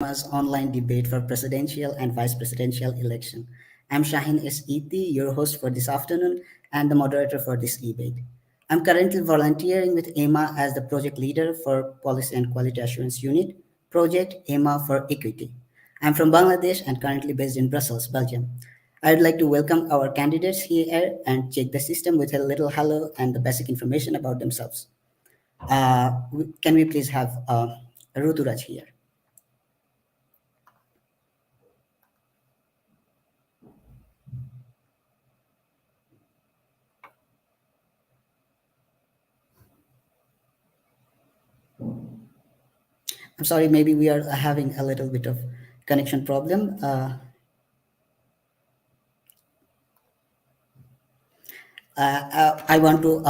EMA's online debate for presidential and vice presidential election. I'm Shaheen S. Iti, your host for this afternoon and the moderator for this debate. I'm currently volunteering with EMA as the project leader for Policy and Quality Assurance Unit, Project EMA for Equity. I'm from Bangladesh and currently based in Brussels, Belgium. I'd like to welcome our candidates here and check the system with a little hello and the basic information about themselves. Can we please have Ruturaj here? I'm sorry, maybe we are having a little bit of connection problem. I want to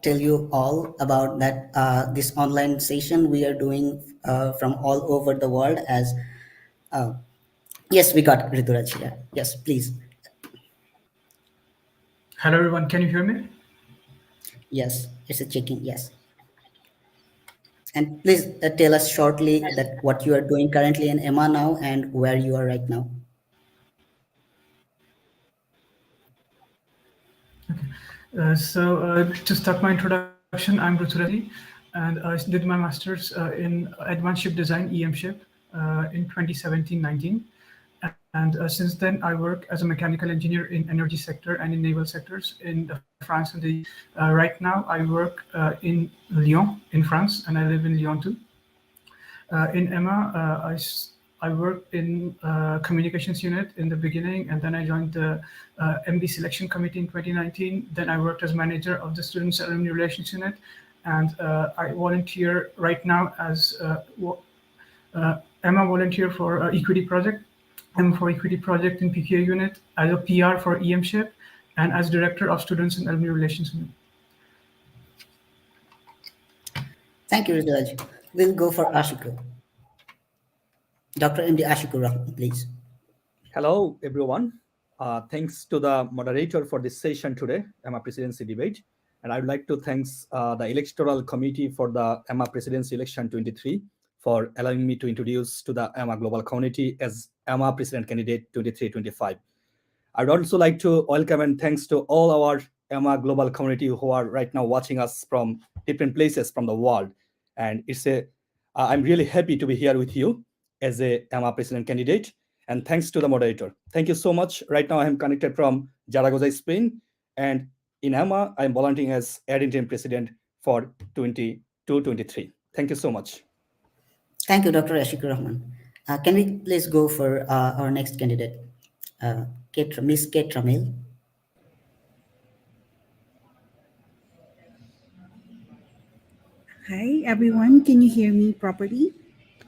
tell you all about that this online session we are doing from all over the world as yes, we got Rituraj here. Yes, please. Hello everyone, can you hear me? Yes, it's a checking, yes. And please tell us shortly that what you are doing currently in EMA now and where you are right now. Okay. To start my introduction, I'm Ruturaj, and I did my master's in Advanced Ship Design, EM Ship, in 2017-19. And since then, I work as a mechanical engineer in energy sector and in naval sectors in France and the right now, I work in Lyon, in France, and I live in Lyon too. In EMA, I worked in communications unit in the beginning, and then I joined the MD selection committee in 2019. Then I worked as manager of the students alumni relations unit, and I volunteer right now as EMA volunteer for equity project. I'm for equity project in PQA unit, as a PR for EMship, and as director of students and alumni relations unit. Thank you, Rituraj. We'll go for Ashiku. Dr. MD Ashiku Rahman, please. Hello, everyone. Thanks to the moderator for this session today, EMA Presidency Debate. And I would like to thank the Electoral Committee for the EMA Presidency Election 23 for allowing me to introduce to the EMA Global Community as EMA President Candidate 23-25. I'd also like to welcome and thanks to all our EMA Global Community who are right now watching us from different places from the world. And I'm really happy to be here with you as a EMA President Candidate. And thanks to the moderator. Thank you so much. Right now, I am connected from Zaragoza, Spain. And in EMA, I am volunteering as Ad Interim President for 22-23. Thank you so much. Thank you, Dr. Ashiku Rahman. Can we please go for our next candidate, Miss Kate Ramil? Hi, everyone. Can you hear me properly?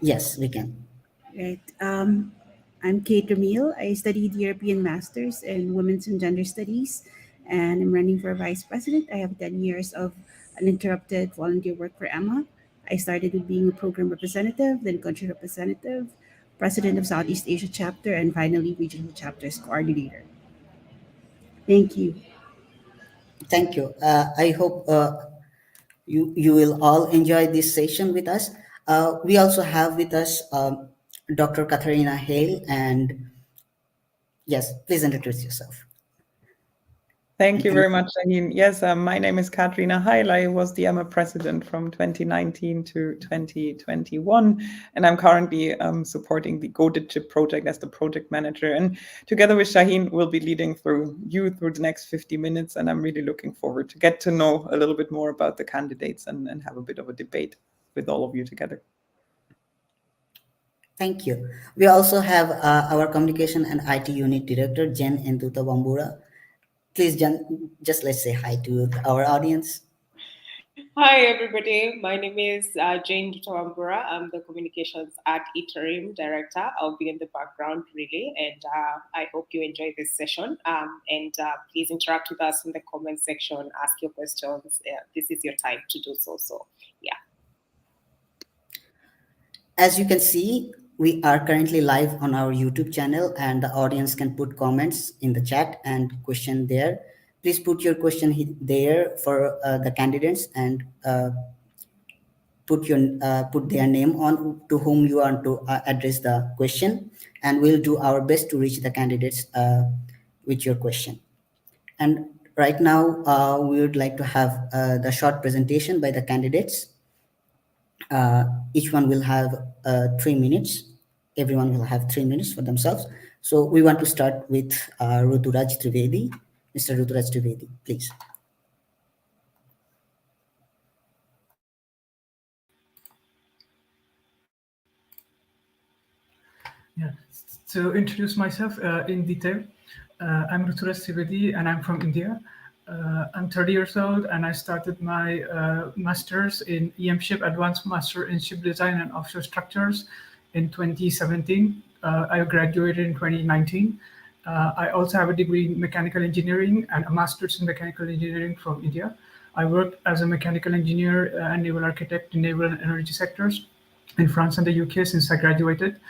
Yes, we can. Right. I'm Kate Ramil. I studied European Masters in Women's and Gender Studies, and I'm running for Vice President. I have 10 years of uninterrupted volunteer work for EMA. I started with being a program representative, then country representative, president of Southeast Asia chapter, and finally regional chapters coordinator. Thank you. Thank you. I hope you will all enjoy this session with us. We also have with us Dr. Katharina Hale, and yes, please introduce yourself. Thank you very much, Shaheen. Yes, my name is Katrina Heil. I was the EMA president from 2019 to 2021, and I'm currently supporting the Go-Digit project as the project manager. And together with Shaheen, we'll be leading through the next 50 minutes, and I'm really looking forward to get to know a little bit more about the candidates and have a bit of a debate with all of you together. Thank you. We also have our communication and IT unit director, Jen Enduta Bambura. Please, Jen, just let's say hi to our audience. Hi, everybody. My name is Jane Dutawambura. I'm the Communications at Interim Director. I'll be in the background, really, and I hope you enjoy this session. Please interact with us in the comment section, ask your questions. This is your time to do so. So, yeah. As you can see, we are currently live on our YouTube channel, and the audience can put comments in the chat and question there. Please put your question there for the candidates, and put their name on to whom you want to address the question, and we'll do our best to reach the candidates with your question. And right now, we would like to have the short presentation by the candidates. Each one will have 3 minutes. Everyone will have 3 minutes for themselves. So we want to start with Ruturaj Trivedi. Mr. Ruturaj Trivedi, please. Yeah. To introduce myself in detail, I'm Ruturaj Trivedi and I'm from India. I'm 30 years old and I started my master's in EMship, Advanced Master in Ship Design and Offshore Structures in 2017. I graduated in 2019. I also have a degree in mechanical engineering and a master's in mechanical engineering from India. I worked as a mechanical engineer and naval architect in naval and energy sectors in France and the UK since I graduated.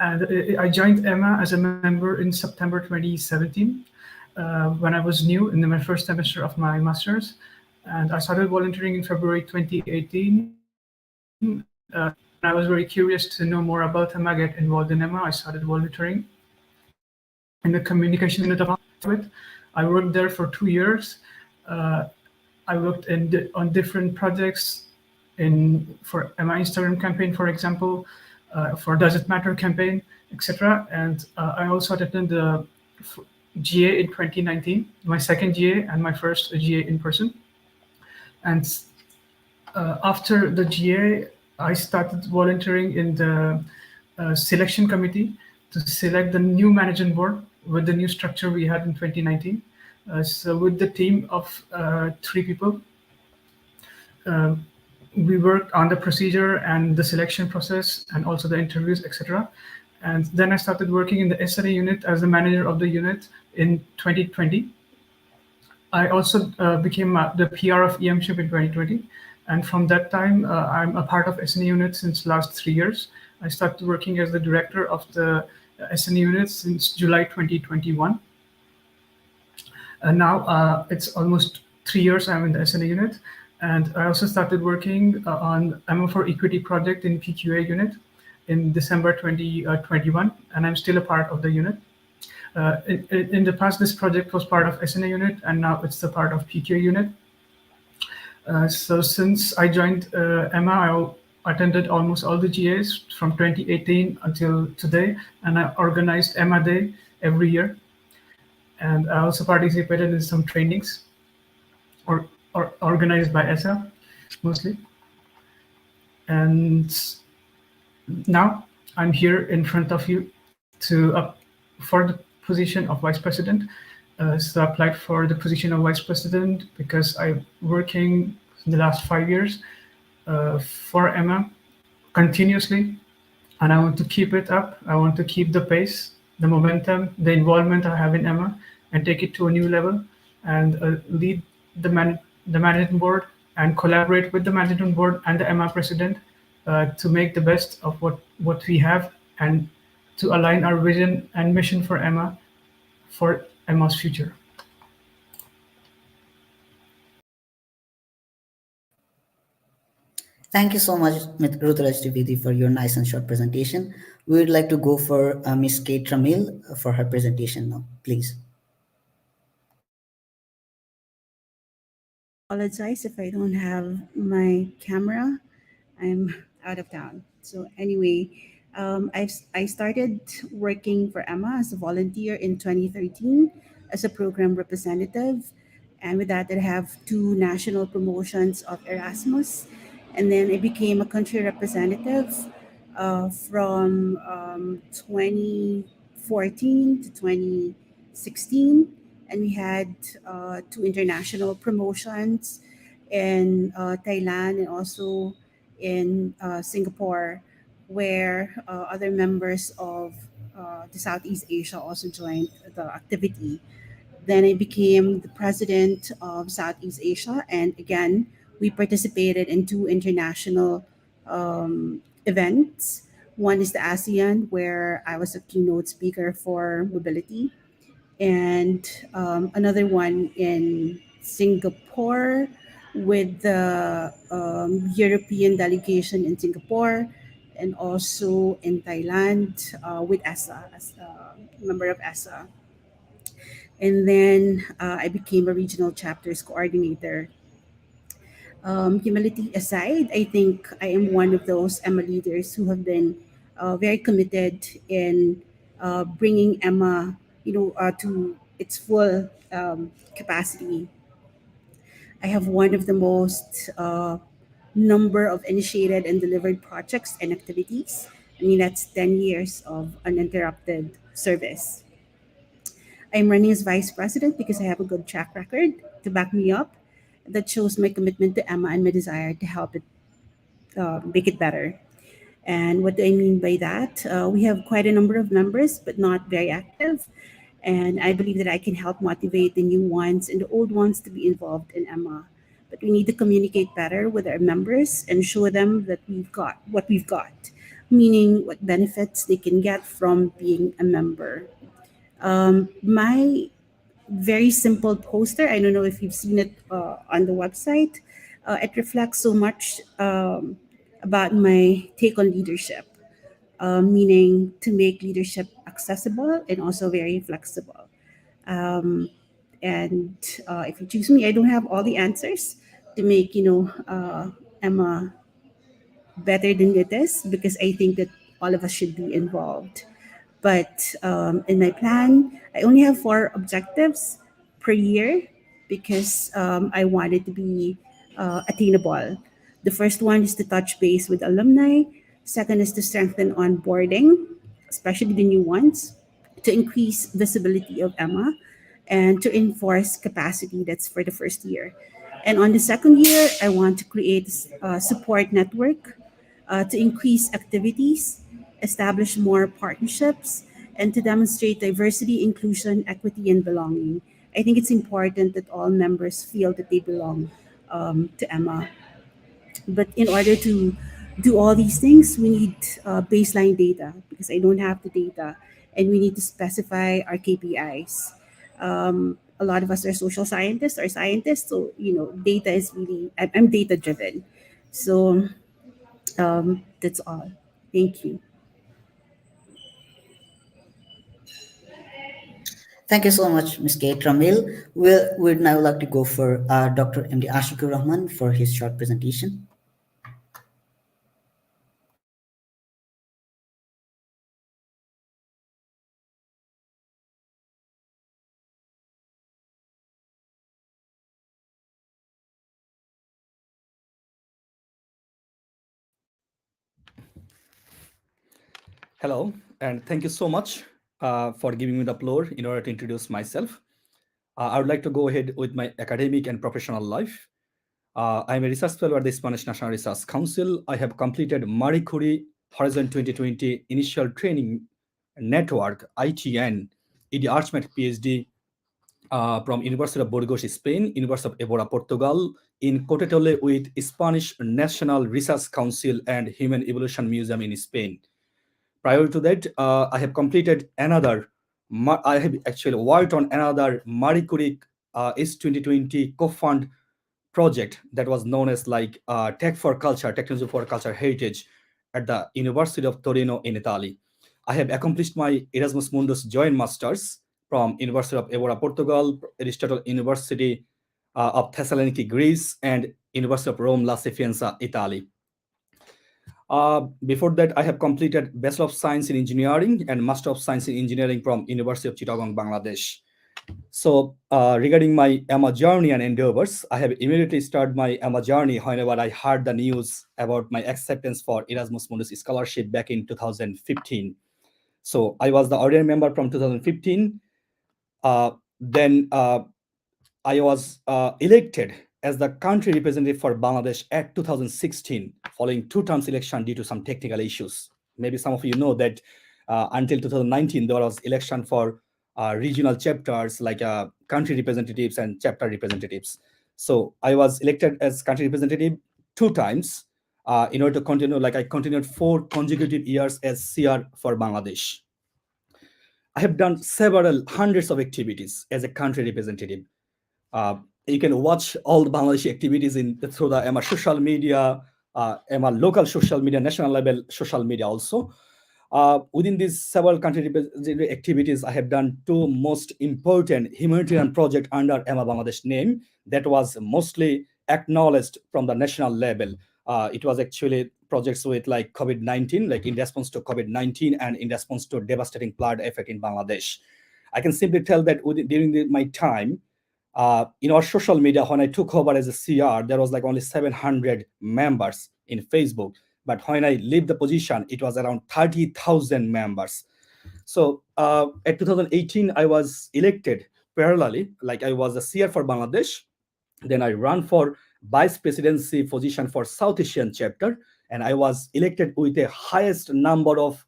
And I joined EMA as a member in September 2017 when I was new in my first semester of my master's. And I started volunteering in February 2018. I was very curious to know more about EMA, get involved in EMA. I started volunteering in the communication unit of it. I worked there for 2 years. I worked on different projects for EMA Instagram campaign, for example, for Does It Matter campaign, etc. And I also attended the GA in 2019, my second GA and my first GA in person. And after the GA, I started volunteering in the selection committee to select the new management board with the new structure we had in 2019. So with the team of 3 people, we worked on the procedure and the selection process and also the interviews, etc. And then I started working in the SNA unit as the manager of the unit in 2020. I also became the PR of EMship in 2020. And from that time, I'm a part of SNA unit since last 3 years. I started working as the director of the SNA unit since July 2021. And now it's almost 3 years I'm in the SNA unit. And I also started working on EMA for Equity project in PQA unit in December 2021, and I'm still a part of the unit. In the past, this project was part of SNA unit, and now it's the part of PQA unit. So since I joined EMA, I attended almost all the GAs from 2018 until today, and I organized EMA Day every year. And I also participated in some trainings or organized by ESA mostly. And now I'm here in front of you for the position of vice president. So I applied for the position of vice president because I'm working in the last 5 years for EMA continuously, and I want to keep it up. I want to keep the pace, the momentum, the involvement I have in EMA, and take it to a new level, and lead the management board and collaborate with the management board and the EMA president to make the best of what we have and to align our vision and mission for EMA's future. Thank you so much, Ruturaj Trivedi, for your nice and short presentation. We would like to go for Ms. Kate Ramil for her presentation now, please. Apologize if I don't have my camera. I'm out of town. So anyway, I started working for EMA as a volunteer in 2013 as a program representative. And with that, I have 2 national promotions of Erasmus. And then I became a country representative from 2014 to 2016. And we had 2 international promotions in Thailand and also in Singapore, where other members of the Southeast Asia also joined the activity. Then I became the president of Southeast Asia, and again, we participated in 2 international events. One is the ASEAN, where I was a keynote speaker for mobility, and another one in Singapore, with the European delegation in Singapore and also in Thailand with ESA as a member of ESA. And then I became a regional chapters coordinator. Humility aside, I think I am one of those EMA leaders who have been very committed in bringing EMA, to its full capacity. I have one of the most number of initiated and delivered projects and activities. I mean, that's 10 years of uninterrupted service. I'm running as vice president because I have a good track record to back me up that shows my commitment to EMA and my desire to help it make it better. And what do I mean by that? We have quite a number of members, but not very active. And I believe that I can help motivate the new ones and the old ones to be involved in EMA. But we need to communicate better with our members and show them that we've got what we've got, meaning what benefits they can get from being a member. My very simple poster, I don't know if you've seen it on the website, it reflects so much about my take on leadership, meaning to make leadership accessible and also very flexible. Um, and if you choose me, I don't have all the answers to make, Emma better than it is because I think that all of us should be involved. But in my plan, I only have 4 objectives per year because I want it to be attainable. The first one is to touch base with alumni. Second is to strengthen onboarding, especially the new ones, to increase visibility of Emma, and to enforce capacity. That's for the first year. And on the second year, I want to create a support network to increase activities, establish more partnerships, and to demonstrate diversity, inclusion, equity, and belonging. I think it's important that all members feel that they belong to Emma. But in order to do all these things, we need baseline data because I don't have the data, and we need to specify our KPIs. A lot of us are social scientists or scientists, so data is really. I'm data driven, so that's all. Thank you. Thank you so much, Ms. Kate Ramil. We'd now like to go for Dr. MD Ashikur Rahman for his short presentation. Hello, and thank you so much for giving me the floor in order to introduce myself. I would like to go ahead with my academic and professional life. I'm a research fellow at the Spanish National Research Council. I have completed Marie Curie Horizon 2020 Initial Training Network, ITN, in the Archmate PhD from University of Burgos, Spain, University of Évora, Portugal, in Cotetole with Spanish National Research Council and Human Evolution Museum in Spain. Prior to that, I have completed I have actually worked on another Marie Curie S2020 co-fund project that was known as like Tech for Culture, Technology for Culture Heritage at the University of Torino in Italy. I have accomplished my Erasmus Mundus Joint Masters from University of Évora, Portugal, Aristotle University of Thessaloniki, Greece, and University of Rome, La Sapienza, Italy. Before that, I have completed Bachelor of Science in Engineering and Master of Science in Engineering from University of Chittagong, Bangladesh. So regarding my EMA journey and endeavors, I have immediately started my EMA journey whenever I heard the news about my acceptance for Erasmus Mundus scholarship back in 2015. So I was the ordinary member from 2015. Then I was elected as the country representative for Bangladesh at 2016, following 2 terms election due to some technical issues. Maybe some of you know that until 2019, there was election for regional chapters like country representatives and chapter representatives. So I was elected as country representative 2 times in order to continue, like I continued 4 consecutive years as CR for Bangladesh. I have done several hundreds of activities as a country representative. you can watch all the Bangladeshi activities through the EMA social media, EMA local social media, national level social media also. Within these several country activities, I have done two most important humanitarian projects under EMA Bangladesh name that was mostly acknowledged from the national level. It was actually projects with like COVID-19, like in response to COVID-19 and in response to devastating flood effect in Bangladesh. I can simply tell that during my time, in our social media, when I took over as a CR, there was like only 700 members in Facebook. But when I leave the position, it was around 30,000 members. So at 2018, I was elected parallelly, like I was a CR for Bangladesh. Then I ran for vice presidency position for South Asian chapter, and I was elected with the highest number of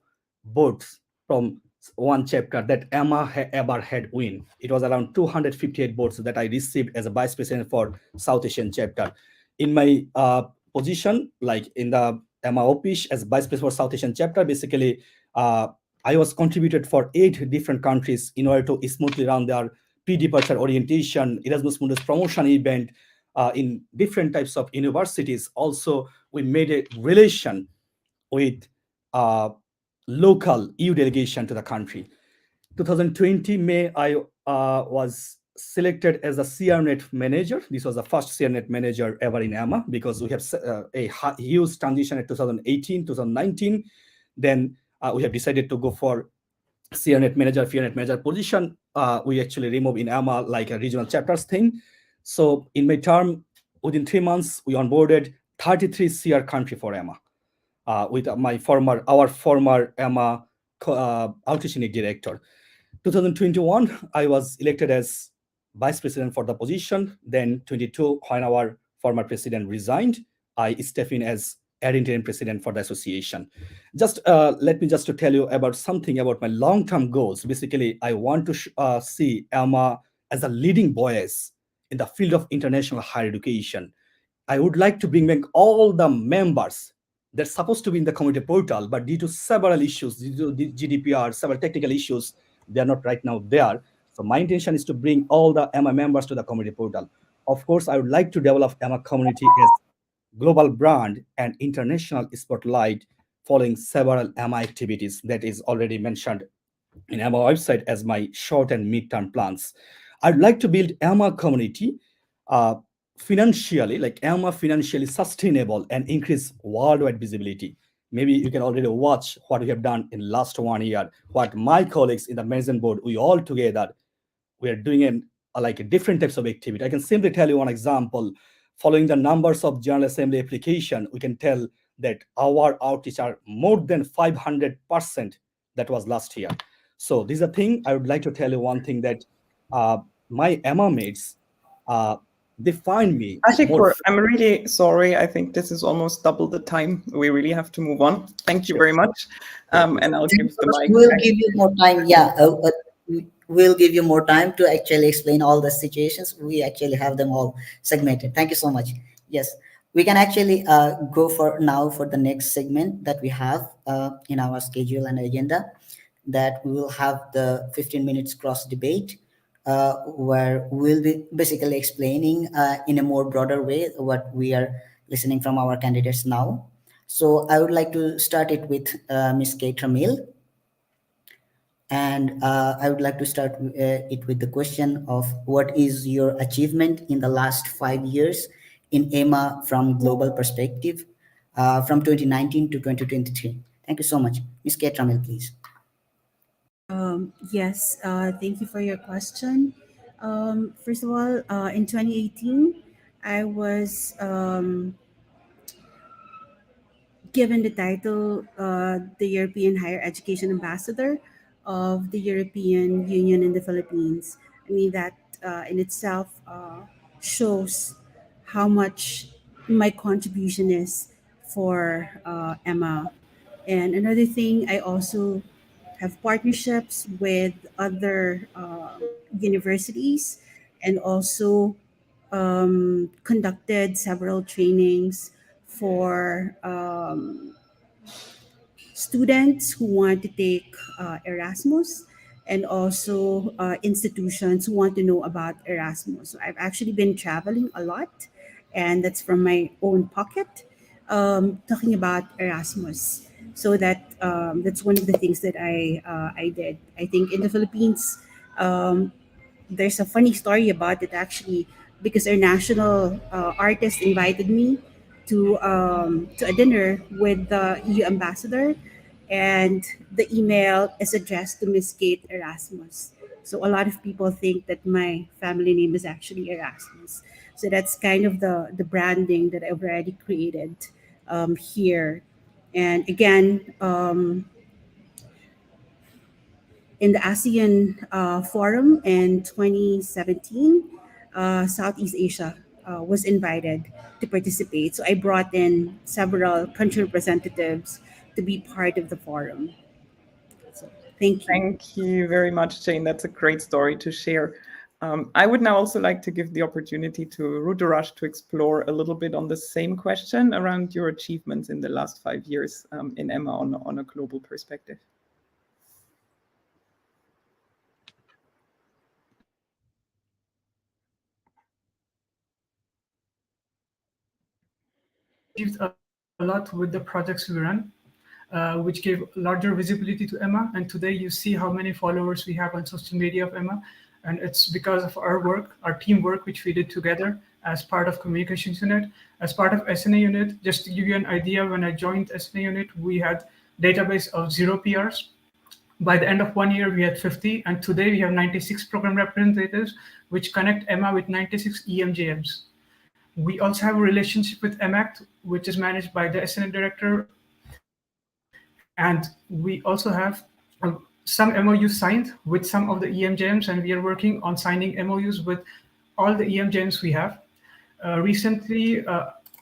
votes from one chapter that EMA ever had win. It was around 258 votes that I received as a vice president for South Asian chapter. In my position, like in the EMA office as vice president for South Asian chapter, basically I was contributed for 8 different countries in order to smoothly run their pre-departure orientation, Erasmus Mundus promotion event in different types of universities. Also, we made a relation with local EU delegation to the country. 2020 May, I was selected as a CRNet manager. This was the first CRNet manager ever in EMA because we have a huge transition in 2018, 2019. Then we have decided to go for CRNet manager, FEARNet manager position. We actually remove in EMA like a regional chapters thing. So in my term, within 3 months, we onboarded 33 CR country for EMA with our former EMA outreach unit director. 2021, I was elected as vice president for the position. Then 22, when our former president resigned, I stepped in as interim president for the association. Just let me just to tell you about something about my long-term goals. Basically, I want to see EMA as a leading voice in the field of international higher education. I would like to bring back all the members that's supposed to be in the community portal, but due to several issues, due to the GDPR, several technical issues, they are not right now there. So my intention is to bring all the EMA members to the community portal. Of course, I would like to develop EMA community as global brand and international spotlight following several EMA activities that is already mentioned in EMA website as my short and mid-term plans. I'd like to build EMA community financially, like EMA financially sustainable and increase worldwide visibility. Maybe you can already watch what we have done in last 1 year, what my colleagues in the management board, we all together, we are doing like different types of activity. I can simply tell you one example. Following the numbers of General Assembly application, we can tell that our outreach are more than 500% that was last year. So this is a thing I would like to tell you one thing that my EMA mates, they find me more. I'm really sorry. I think this is almost double the time. We really have to move on. Thank you very much. And I'll give the mic. We'll give you more time. Yeah, we'll give you more time to actually explain all the situations. We actually have them all segmented. Thank you so much. Yes, we can actually go for the next segment that we have in our schedule and agenda, that we will have the 15 minutes cross debate, where we'll be basically explaining in a more broader way what we are listening from our candidates now. So I would like to start it with Ms. Kate Ramil. And I would like to start it with the question of what is your achievement in the last 5 years in EMA from global perspective, from 2019 to 2023. Thank you so much. Ms. Kate Ramil, please. Yes, thank you for your question. First of all, in 2018, I was given the title the European Higher Education Ambassador of the European Union in the Philippines. I mean, that in itself shows how much my contribution is for EMA. And another thing, I also have partnerships with other universities, and also conducted several trainings for students who want to take Erasmus. and also institutions who want to know about Erasmus. So I've actually been traveling a lot, and that's from my own pocket, talking about Erasmus. So that's one of the things that I did. I think in the Philippines, um, there's a funny story about it actually, because our national artist invited me to a dinner with the EU ambassador, and the email is addressed to Miss Kate Erasmus. So a lot of people think that my family name is actually Erasmus. So that's kind of the branding that I've already created here. And again, in the ASEAN Forum in 2017, Southeast Asia was invited to participate. So I brought in several country representatives to be part of the forum. So thank you. Thank you very much, Jane. That's a great story to share. I would now also like to give the opportunity to Rudrash to explore a little bit on the same question around your achievements in the last 5 years in EMA on a global perspective. Achieved a lot with the projects we run, which gave larger visibility to EMA. And today you see how many followers we have on social media of EMA. And it's because of our work, our teamwork, which we did together as part of communications unit, as part of SNA unit. Just to give you an idea, when I joined SNA unit, we had database of 0 PRs. By the end of 1 year, we had 50, and today we have 96 program representatives, which connect EMA with 96 EMJMs. We also have a relationship with EMACT, which is managed by the SNA director. And we also have some MOUs signed with some of the EMJMs, and we are working on signing MOUs with all the EMJMs we have. Recently,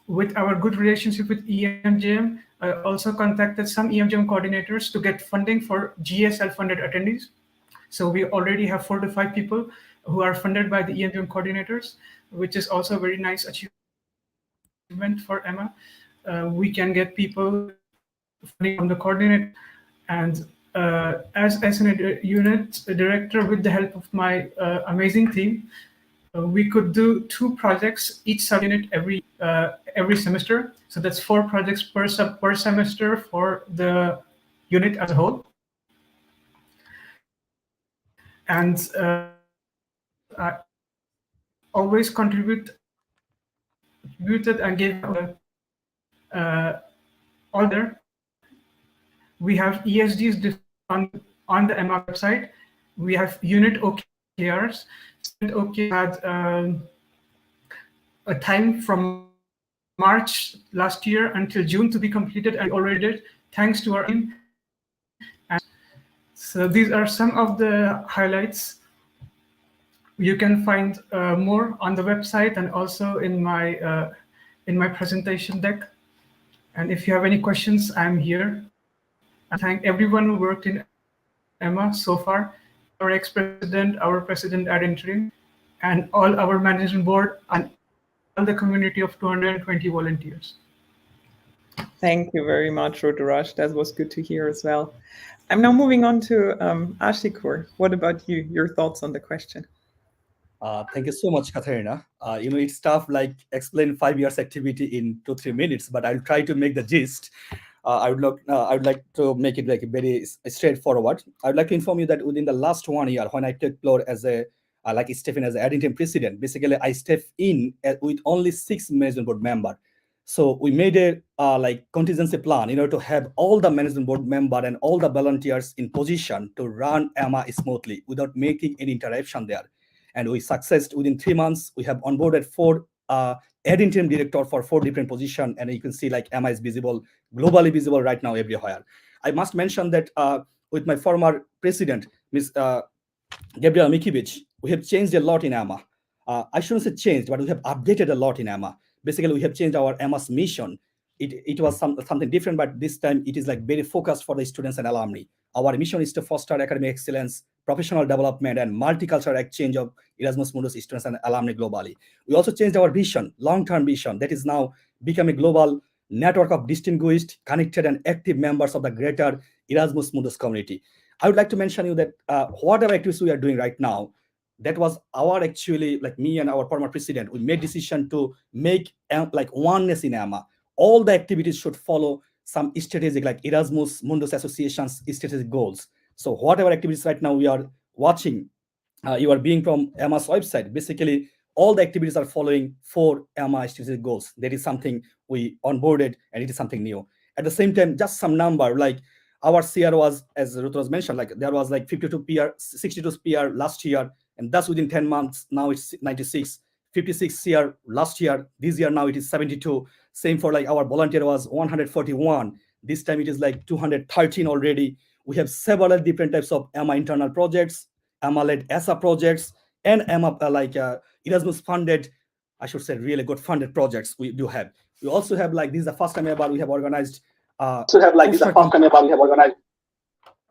with our good relationship with EMJM, I also contacted some EMJM coordinators to get funding for GSL funded attendees. So we already have 4 to 5 people who are funded by the EMJM coordinators, which is also a very nice achievement for EMA. We can get people funding from the coordinator, and as SNA unit director, with the help of my amazing team, we could do 2 projects each subunit every semester. So that's 4 projects per semester for the unit as a whole. And I always contributed and gave all there. We have ESDs on the EMA website. We have unit OKRs. Unit OKR had a time from March last year until June to be completed, and we already did, thanks to our team. And so these are some of the highlights. You can find more on the website and also in my presentation deck. And if you have any questions, I'm here. I thank everyone who worked in EMA so far, our ex-president, our president ad interim, and all our management board, and all the community of 220 volunteers. Thank you very much, Rudrash. That was good to hear as well. I'm now moving on to Ashikur. What about you? Your thoughts on the question? Thank you so much, Katharina. It's tough, like explain 5 years activity in 2-3 minutes, but I'll try to make the gist. I would like to make it like very straightforward. I would like to inform you that within the last 1 year, when I took floor as like Stephen as ad interim president, basically I stepped in with only 6 management board members. So we made a like contingency plan in order to have all the management board member and all the volunteers in position to run EMA smoothly without making any interruption there. And we successed within 3 months. We have onboarded 4 ad interim director for 4 different positions, and you can see like EMA is visible, globally visible right now everywhere. I must mention that with my former president, Ms. Gabriela Mikiewicz, we have changed a lot in EMA. I shouldn't say changed, but we have updated a lot in EMA. Basically, we have changed our EMA's mission. It was something different, but this time it is like very focused for the students and alumni. Our mission is to foster academic excellence, professional development, and multicultural exchange of Erasmus Mundus students and alumni globally. We also changed our vision, long-term vision, that is now become a global network of distinguished, connected, and active members of the greater Erasmus Mundus community. I would like to mention you that whatever activities we are doing right now, that was our actually, like me and our former president, we made decision to make like oneness in EMA. All the activities should follow some strategic, like Erasmus Mundus Association's strategic goals. So whatever activities right now we are watching, you are being from EMA's website, basically all the activities are following 4 EMA strategic goals. That is something we onboarded, and it is something new. At the same time, just some number, like our CR was, as Ruth was mentioned, like there was like 52 PR, 62 PR last year, and that's within 10 months. Now it's 96, 56 CR last year. This year now it is 72. Same for like our volunteer was 141. This time it is like 213 already. We have several different types of EMA internal projects, EMA-led ESA projects, and EMA Erasmus funded, I should say, really good funded projects we do have. We also have, like, this is the first time ever we have organized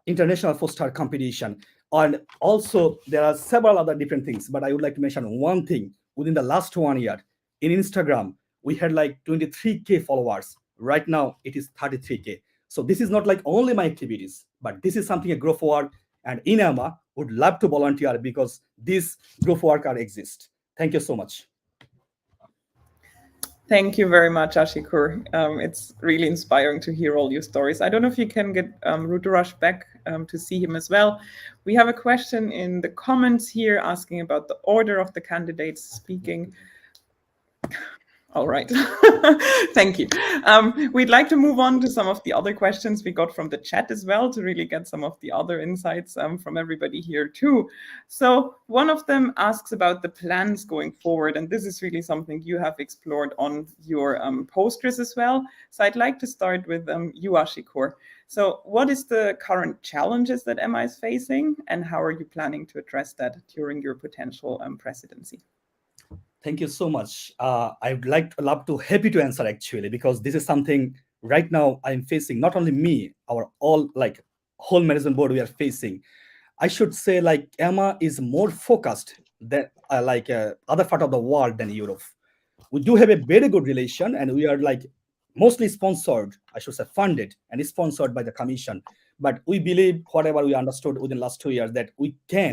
international four-star competition. And also there are several other different things, but I would like to mention one thing. Within the last 1 year, in Instagram, we had like 23K followers. Right now it is 33K. So this is not like only my activities, but this is something I grow forward, and in EMA would love to volunteer because this group work exist. Thank you so much. Thank you very much, Ashikur. It's really inspiring to hear all your stories. I don't know if you can get Ruturash back to see him as well. We have a question in the comments here asking about the order of the candidates speaking. All right. Thank you. We'd like to move on to some of the other questions we got from the chat as well, to really get some of the other insights from everybody here too. So one of them asks about the plans going forward, and this is really something you have explored on your posters as well. So I'd like to start with you, Ashikur. So what is the current challenges that EMA is facing, and how are you planning to address that during your potential presidency? Thank you so much. I would love to happy to answer actually, because this is something right now I'm facing. Not only me, our all like whole management board we are facing. I should say like EMA is more focused than other part of the world than Europe. We do have a very good relation, and we are like mostly sponsored, I should say funded and sponsored by the Commission. But we believe whatever we understood within the last 2 years that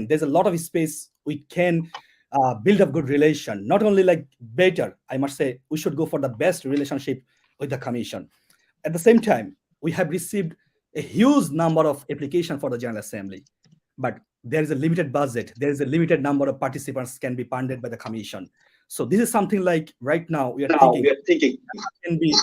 there's a lot of space we can build up good relation. Not only like better, I must say, we should go for the best relationship with the Commission. At the same time, we have received a huge number of applications for the General Assembly, but there is a limited budget. There is a limited number of participants can be funded by the Commission. So this is something like right now we are thinking can be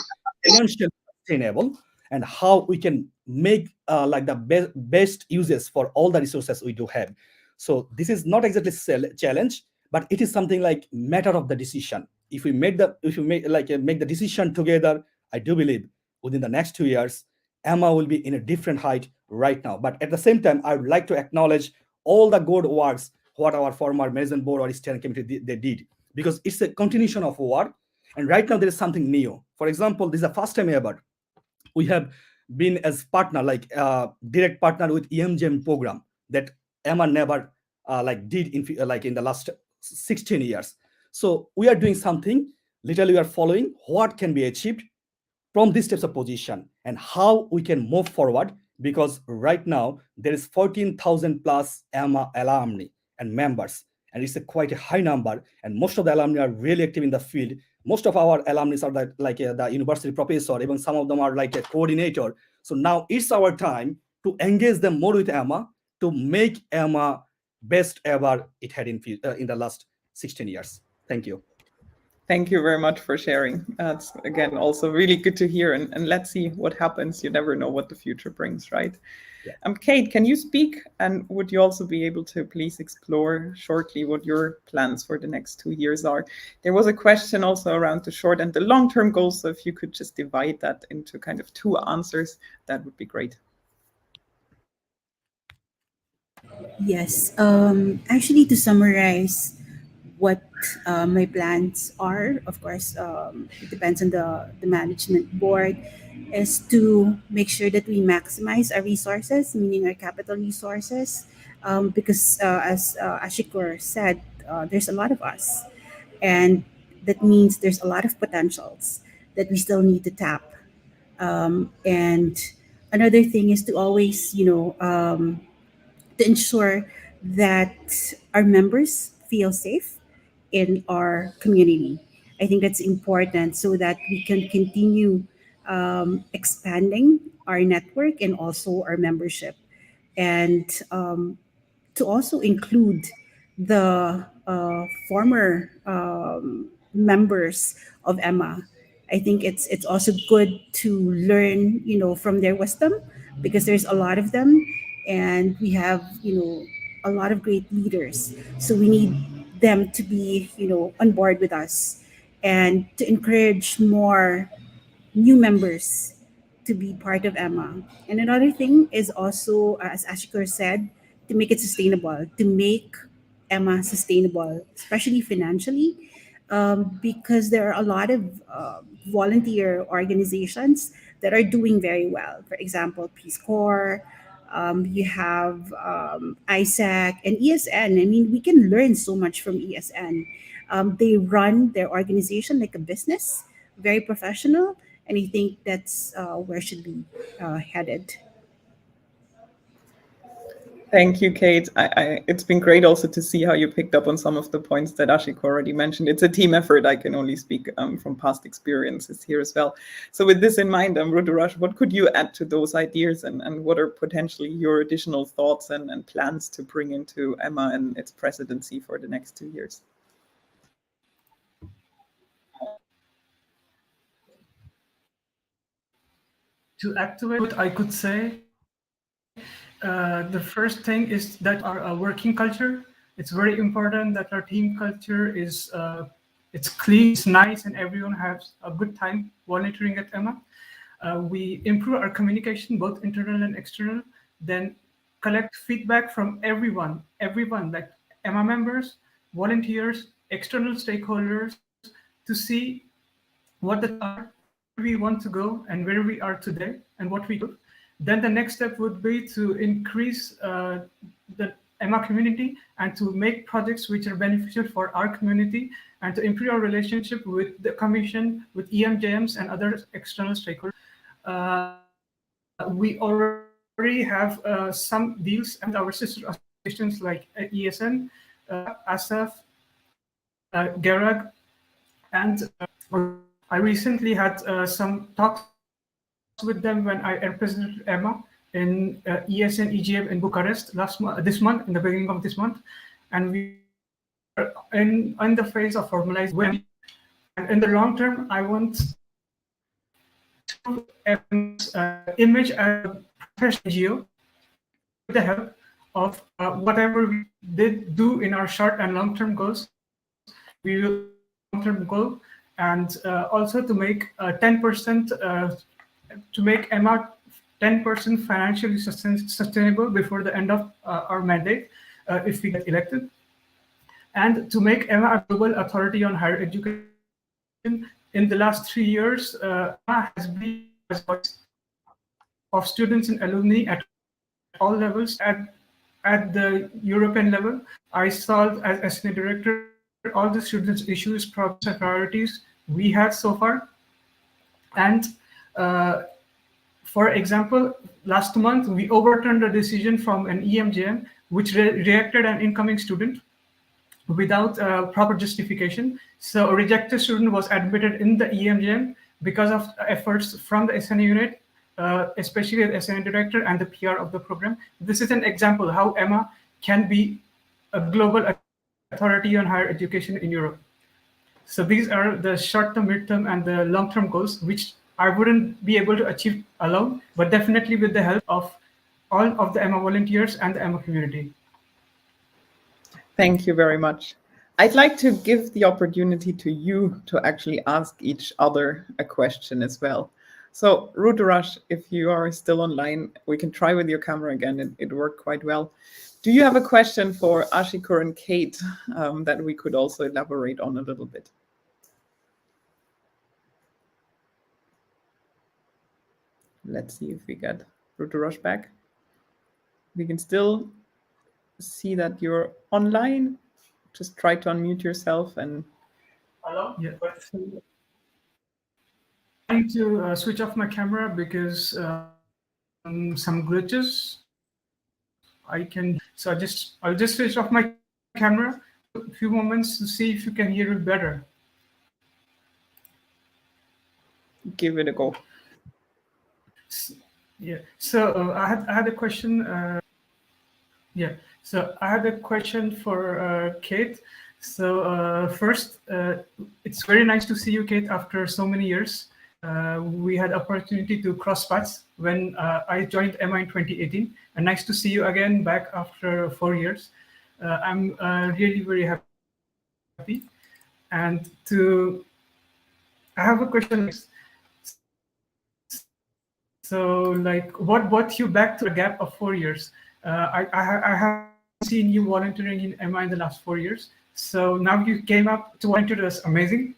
financially sustainable, and how we can make like the best uses for all the resources we do have. So this is not exactly a challenge, but it is something like matter of the decision. If we make the decision together, I do believe within the next 2 years, EMA will be in a different height right now. But at the same time, I would like to acknowledge all the good works what our former management board or steering committee they did, because it's a continuation of work. And right now there is something new. For example, this is the first time ever we have been as partner, like direct partner with EMGM program that EMA never did in the last 16 years. So we are doing something, literally we are following what can be achieved from these types of position and how we can move forward, because right now there is 14,000 plus EMA alumni and members, and it's quite a high number, and most of the alumni are really active in the field. Most of our alumni are the university professor, even some of them are like a coordinator. So now it's our time to engage them more with EMA to make EMA best ever it had in the last 16 years. Thank you. Thank you very much for sharing. That's, again, also really good to hear. And let's see what happens. You never know what the future brings, right? Yeah. Kate, can you speak? And would you also be able to please explore shortly what your plans for the next 2 years are? There was a question also around the short and the long-term goals. So if you could just divide that into kind of 2 answers, that would be great. Yes. Actually, to summarize what my plans are, of course, it depends on the management board, is to make sure that we maximize our resources, meaning our capital resources, because as Ashikur said, there's a lot of us. And that means there's a lot of potentials that we still need to tap. And another thing is to always, to ensure that our members feel safe in our community. I think that's important so that we can continue expanding our network and also our membership. And to also include the former members of EMA. I think it's also good to learn, from their wisdom, because there's a lot of them, and we have, a lot of great leaders. So we need them to be, on board with us, and to encourage more new members to be part of EMA. And another thing is also, as Ashikar said, to make it sustainable, to make EMA sustainable, especially financially, because there are a lot of volunteer organizations that are doing very well. For example, Peace Corps, you have ISAC and ESN. I mean, we can learn so much from ESN. They run their organization like a business, very professional, and I think that's where should be headed. Thank you, Kate. It's been great also to see how you picked up on some of the points that Ashik already mentioned. It's a team effort. I can only speak from past experiences here as well. So with this in mind, Ruturaj, what could you add to those ideas, and what are potentially your additional thoughts and plans to bring into EMA and its presidency for the next 2 years? To activate, I could say the first thing is that our working culture. It's very important that our team culture is it's clean, it's nice, and everyone has a good time volunteering at EMA. We improve our communication, both internal and external. Then collect feedback from everyone, like EMA members, volunteers, external stakeholders, to see what the are, where we want to go, and where we are today, and what we do. Then the next step would be to increase the EMA community and to make projects which are beneficial for our community, and to improve our relationship with the Commission, with EMJMs and other external stakeholders. We already have some deals with our sister associations like ESN, ASAF, GERAG, and I recently had some talks with them when I represented EMA in ESN EGM in Bucharest this month, in the beginning of this month, and we are in the phase of formalizing. And in the long term, I want to image a professional NGO with the help of whatever we did do in our short and long term goals. We will long term goal, and also to make 10% to make EMA 10% financially sustainable before the end of our mandate, if we get elected, and to make EMA a global authority on higher education. In the last 3 years, EMA has been a voice of students and alumni at all levels. At the European level, I solved as SNA director all the students' issues, problems, and priorities we had so far. And for example, last month, we overturned a decision from an EMJM which rejected an incoming student without proper justification. So a rejected student was admitted in the EMJM because of efforts from the SNA unit, especially the SNA director and the PR of the program. This is an example how EMA can be a global authority on higher education in Europe. So these are the short-term, mid-term, and the long-term goals, which I wouldn't be able to achieve alone, but definitely with the help of all of the EMA volunteers and the EMA community. Thank you very much. I'd like to give the opportunity to you to actually ask each other a question as well. So Ruturaj, if you are still online, we can try with your camera again. It worked quite well. Do you have a question for Ashikur and Kate that we could also elaborate on a little bit? Let's see if we get Ruturaj back. We can still see that you're online. Just try to unmute yourself and. Hello? Yeah. I need to switch off my camera because some glitches. I can. So I'll just switch off my camera a few moments to see if you can hear it better. Give it a go. Yeah. So I had a question. Yeah. So I had a question for Kate. So first, it's very nice to see you, Kate, after so many years. We had opportunity to cross paths when I joined EMA in 2018, and nice to see you again back after 4 years. I'm really very happy. And I have a question. So, like, what brought you back to a gap of 4 years? I have seen you volunteering in EMA in the last 4 years. So now you came up to volunteer. That's amazing.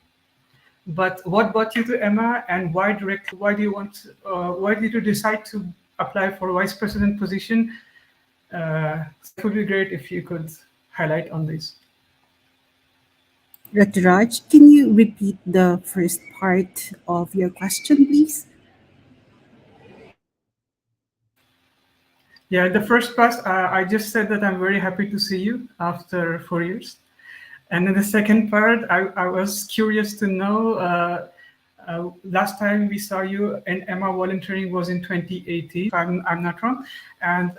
But what brought you to EMA, and why direct? Why do you want? Why did you decide to apply for a vice president position? It would be great if you could highlight on this. Ratraj, can you repeat the first part of your question, please? Yeah, the first part, I just said that I'm very happy to see you after 4 years. And then the second part, I was curious to know, last time we saw you in EMA volunteering was in 2018, if I'm not wrong. And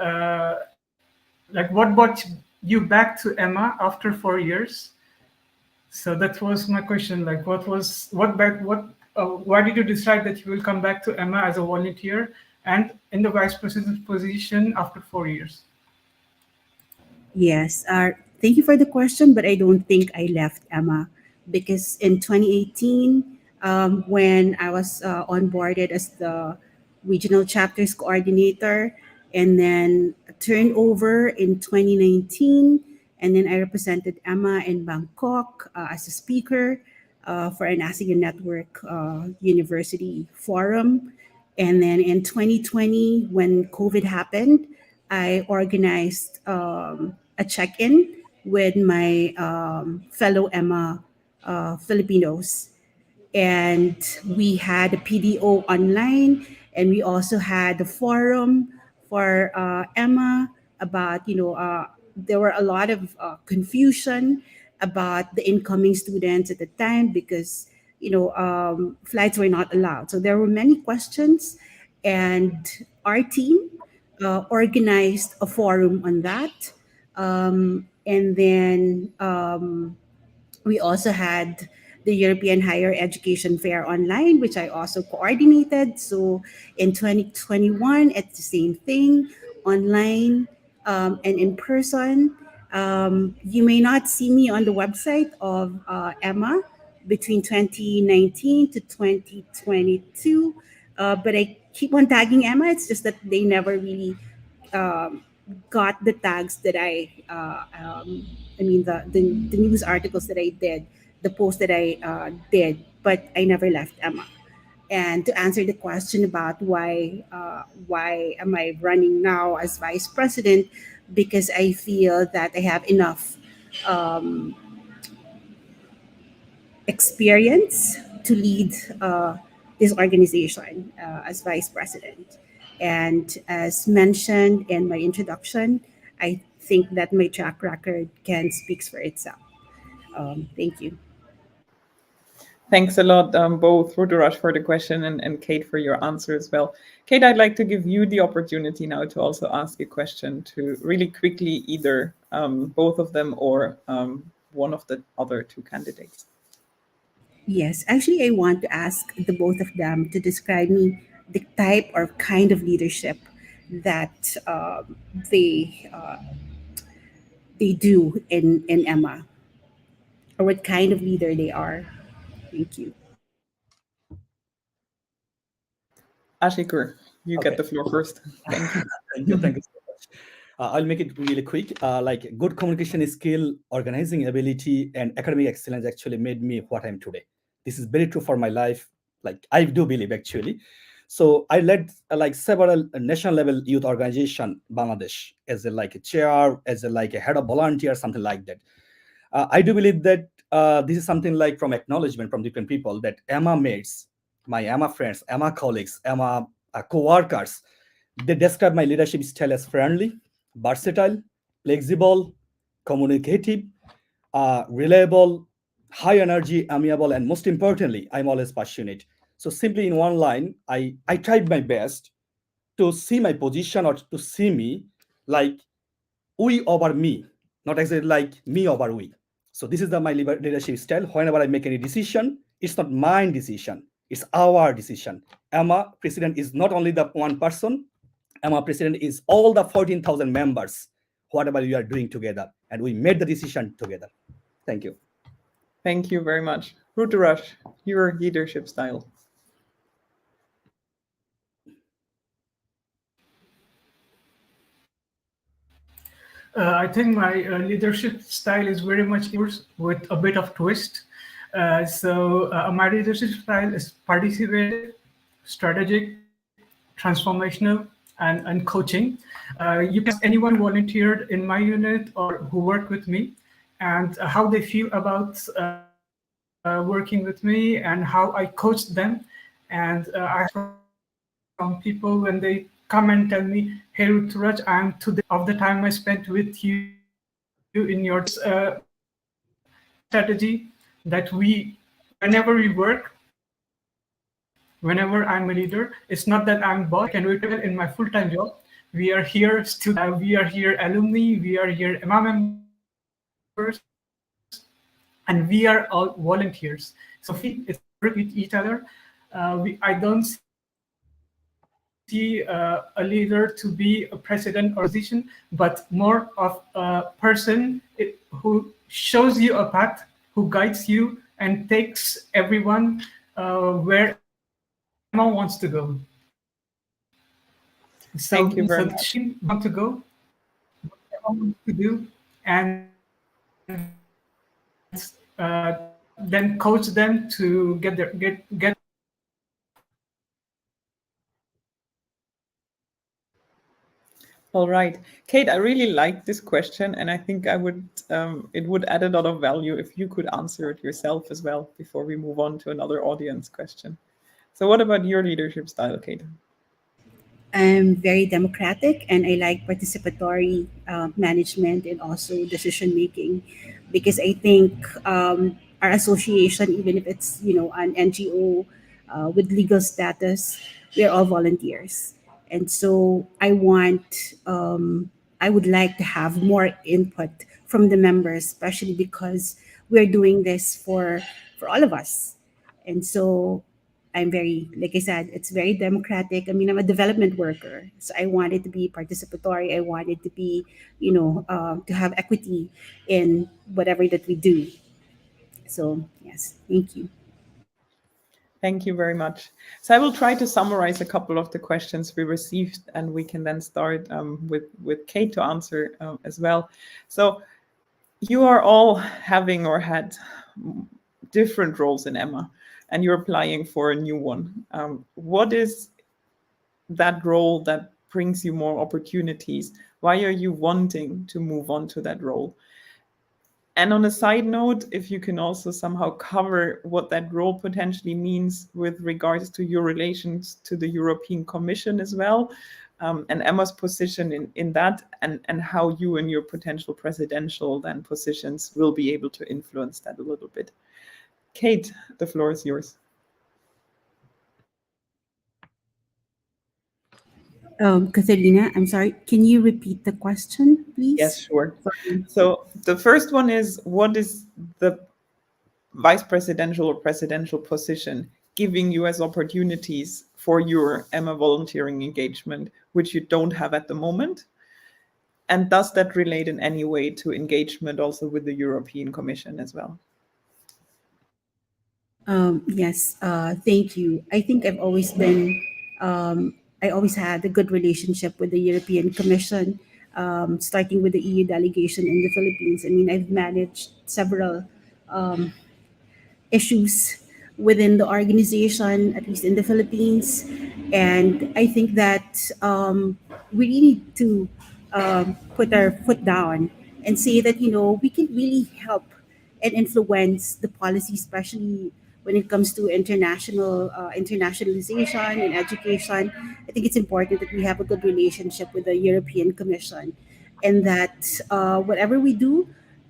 like, what brought you back to EMA after 4 years? So that was my question. Like, why did you decide that you will come back to EMA as a volunteer and in the vice president position after 4 years? Yes. Thank you for the question, but I don't think I left Emma because in 2018, when I was onboarded as the regional chapters coordinator, and then turned over in 2019, and then I represented Emma in Bangkok as a speaker for an ASEAN Network University Forum. And then in 2020, when COVID happened, I organized a check in with my fellow Emma Filipinos. And we had a PDO online, and we also had a forum for Emma about, there were a lot of confusion about the incoming students at the time because, flights were not allowed. So there were many questions, and our team organized a forum on that. And then we also had the European Higher Education Fair online, which I also coordinated. So in 2021, it's the same thing, online and in person. You may not see me on the website of Emma between 2019 to 2022, but I keep on tagging Emma. It's just that they never really um, got the tags that I mean, the news articles that I did, the post that I did, but I never left Emma. And to answer the question about why am I running now as vice president, because I feel that I have enough um, experience to lead this organization as vice president. And as mentioned in my introduction, I think that my track record can speaks for itself. Thank you. Thanks a lot, both Ruturaj for the question and Kate for your answer as well. Kate, I'd like to give you the opportunity now to also ask a question to really quickly either both of them or one of the other two candidates. Yes, actually, I want to ask the both of them to describe me the type or kind of leadership that they do in Emma, or what kind of leader they are. Thank you. Ashikur, you Okay. get the floor first. Thank you. Thank you so much. I'll make it really quick. Like good communication skill, organizing ability, and academic excellence actually made me what I'm today. This is very true for my life. Like I do believe actually. So I led like several national level youth organization Bangladesh as a like a chair, as a like a head of volunteer, something like that. I do believe that this is something like from acknowledgement from different people that EMA mates, my EMA friends, EMA colleagues, EMA co-workers, they describe my leadership style as friendly, versatile, flexible, communicative, reliable, high energy, amiable, and most importantly, I'm always passionate. So simply in one line, I tried my best to see my position or to see me like we over me, not exactly like me over we. So this is my leadership style. Whenever I make any decision, it's not my decision, it's our decision. EMA president is not only the one person. EMA president is all the 14,000 members, whatever we are doing together, and we made the decision together. Thank you. Thank you very much. Ruturush, your leadership style. I think my leadership style is very much yours with a bit of twist. My leadership style is participative, strategic, transformational, and coaching. You can ask anyone volunteered in my unit or who worked with me and how they feel about working with me and how I coached them. And I from people when they come and tell me, "Hey, Ruturaj, I'm to the of the time I spent with you in your strategy that whenever we work, whenever I'm a leader, it's not that I'm boss. I can do it well in my full-time job. We are here students, we are here alumni, we are here EMA members, and we are all volunteers. So it's work with each other. I don't see a leader to be a president or position, but more of a person who shows you a path, who guides you and takes everyone where EMA wants to go. So, Thank you very much. She want to go, what EMA wants to do, and then coach them to get. All right, Kate, I really like this question, and I think it would add a lot of value if you could answer it yourself as well before we move on to another audience question. So what about your leadership style, Kate? I'm very democratic and I like participatory management and also decision making because I think our association, even if it's an NGO with legal status, we're all volunteers, and so I would like to have more input from the members, especially because we're doing this for all of us, and so I'm very, like I said, it's very democratic. I mean, I'm a development worker, so I want it to be participatory. I want it to be, to have equity in whatever that we do. So, yes, thank you. Thank you very much. So I will try to summarize a couple of the questions we received, and we can then start with Kate to answer as well. So you are all having or had different roles in EMA, and you're applying for a new one. What is that role that brings you more opportunities? Why are you wanting to move on to that role? And on a side note, if you can also somehow cover what that role potentially means with regards to your relations to the European Commission as well, and EMA's position in that, and how you and your potential presidential then positions will be able to influence that a little bit. Kate, the floor is yours. Katharina, I'm sorry, can you repeat the question, please? Yes, sure. So the first one is, what is the vice presidential or presidential position giving you as opportunities for your EMA volunteering engagement, which you don't have at the moment? And does that relate in any way to engagement also with the European Commission as well? Yes, thank you. I think I always had a good relationship with the European Commission, starting with the EU delegation in the Philippines. I mean, I've managed several issues within the organization, at least in the Philippines. And I think that we really need to put our foot down and say that, we can really help and influence the policy, especially when it comes to internationalization and education. I think it's important that we have a good relationship with the European Commission. and that whatever we do,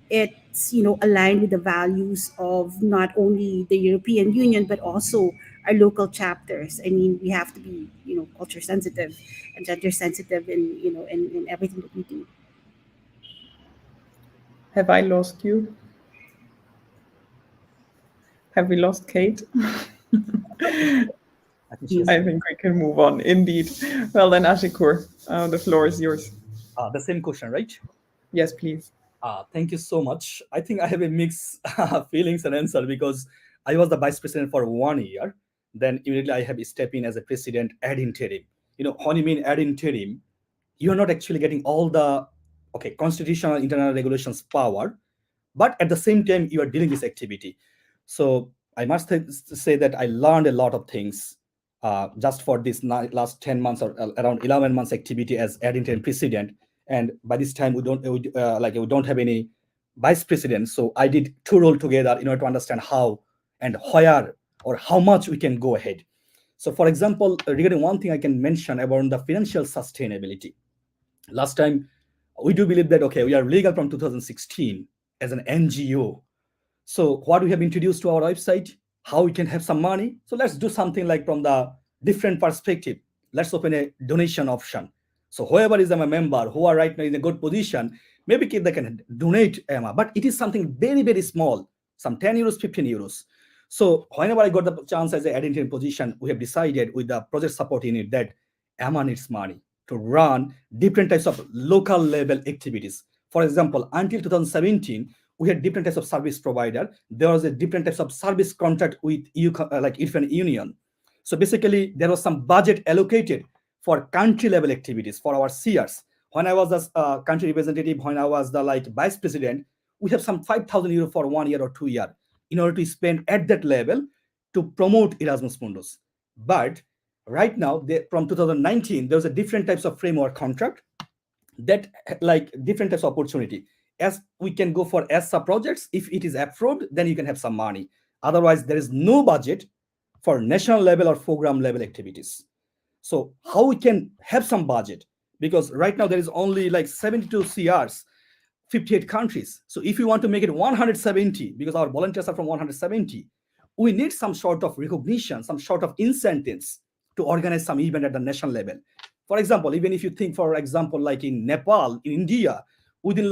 it's aligned with the values of not only the European Union but also our local chapters. I mean, we have to be culture sensitive and gender sensitive in everything that we do. Have I lost you? Have we lost Kate? I think she has I think we can move on. Indeed. Well then, Ashikur, the floor is yours. the same question, right? Yes, please. Thank you so much. I think I have a mixed feelings and answer because I was the vice president for 1 year. Then immediately I have stepped in as a president ad interim. When you mean ad interim, you're not actually getting all the constitutional internal regulations power, but at the same time you are dealing this activity. So I must say that I learned a lot of things just for this last 10 months or around 11 months activity as ad interim president. And by this time we don't have any vice president, so I did two roles together in order to understand how and where or how much we can go ahead. So for example, regarding one thing I can mention about the financial sustainability. Last time we do believe that we are legal from 2016 as an NGO. So what we have introduced to our website, how we can have some money. So let's do something like from the different perspective. Let's open a donation option. So whoever is a member who are right now in a good position, maybe they can donate EMA, but it is something very, very small, some 10 euros, 15 euros. So whenever I got the chance as an identity position, we have decided with the project support unit that EMA needs money to run different types of local level activities. For example, until 2017, we had different types of service provider. There was a different types of service contract with EU, like European Union. So basically, there was some budget allocated for country level activities for our CRs. When I was a country representative, when I was the vice president, we have some 5,000 euro for 1 year or 2 year in order to spend at that level to promote Erasmus Mundus. But right now, from 2019, there's a different types of framework contract that different types of opportunity. As we can go for ESSA projects, if it is approved, then you can have some money. Otherwise, there is no budget for national level or program level activities. So how we can have some budget? Because right now there is only 72 CRs, 58 countries. So if you want to make it 170, because our volunteers are from 170, we need some sort of recognition, some sort of incentives to organize some event at the national level. For example, even if you think, for example, like in Nepal, in India, within